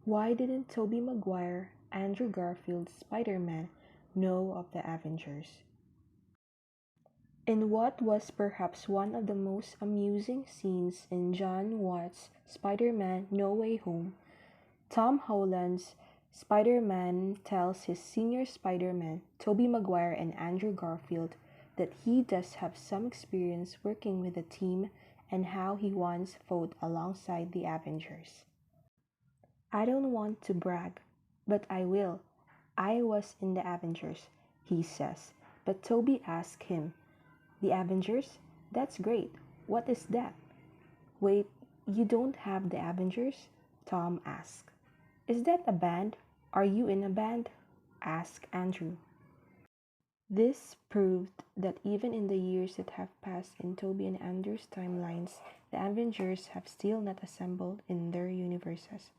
Why didn't Tobey Maguire, Andrew Garfield, Spider-Man know of the Avengers? In what was perhaps one of the most amusing scenes in Jon Watts' Spider-Man No Way Home, Tom Holland's Spider-Man tells his senior Spider-Man, Tobey Maguire and Andrew Garfield, that he does have some experience working with a team and how he once fought alongside the Avengers. I don't want to brag, but I will. I was in the Avengers, he says, but Tobey asks him, the Avengers? That's great. What is that? Wait, you don't have the Avengers? Tom asks. Is that a band? Are you in a band? Asked Andrew. This proved that even in the years that have passed in Tobey and Andrew's timelines, the Avengers have still not assembled in their universes,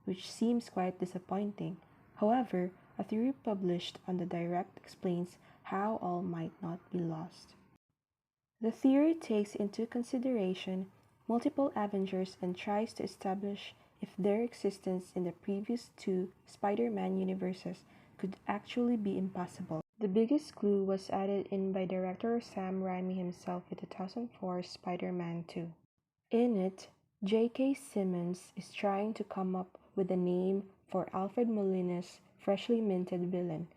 which seems quite disappointing. However, a theory published on the Direct explains how all might not be lost. The theory takes into consideration multiple Avengers and tries to establish if their existence in the previous two Spider-Man universes could actually be impossible. The biggest clue was added in by director Sam Raimi himself with 2004's Spider-Man 2. In it, J.K. Simmons is trying to come up with a name for Alfred Molina's freshly minted villain,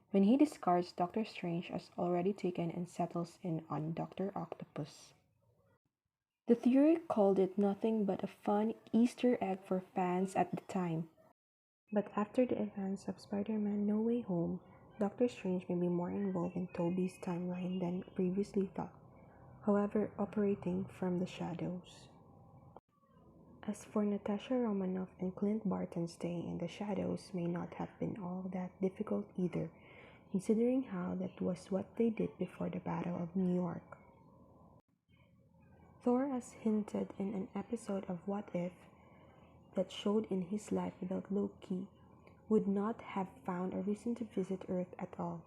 when he discards Doctor Strange as already taken and settles in on Dr. Octopus. The theory called it nothing but a fun Easter egg for fans at the time. But after the events of Spider-Man No Way Home, Doctor Strange may be more involved in Tobey's timeline than previously thought, however operating from the shadows. As for Natasha Romanoff and Clint Barton, staying in the shadows may not have been all that difficult either, considering how that was what they did before the Battle of New York. Thor, as hinted in an episode of What If that showed in his life without Loki, would not have found a reason to visit Earth at all.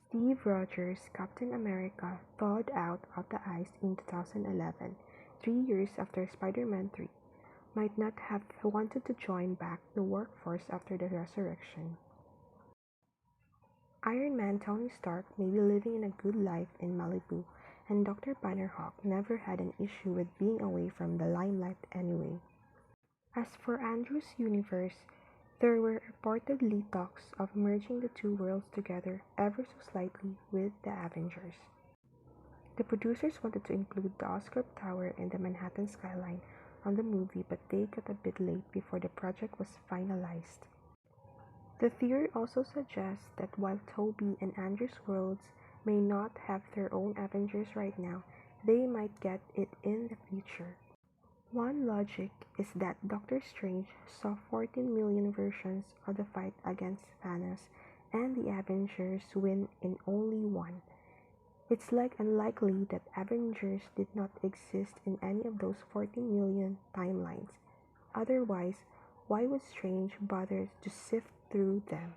Steve Rogers' Captain America thawed out of the ice in 2011, 3 years after Spider-Man 3, might not have wanted to join back the workforce after the resurrection. Iron Man Tony Stark may be living in a good life in Malibu, and Dr. Bannerhawk never had an issue with being away from the limelight anyway. As for Andrew's universe, there were reportedly talks of merging the two worlds together ever so slightly with the Avengers. The producers wanted to include the Oscorp Tower and the Manhattan skyline on the movie, but they got a bit late before the project was finalized. The theory also suggests that while Tobey and Andrew's worlds may not have their own Avengers right now, they might get it in the future. One logic is that Doctor Strange saw 14 million versions of the fight against Thanos, and the Avengers win in only one. It's unlikely that Avengers did not exist in any of those 14 million timelines. Otherwise, why would Strange bother to sift through them?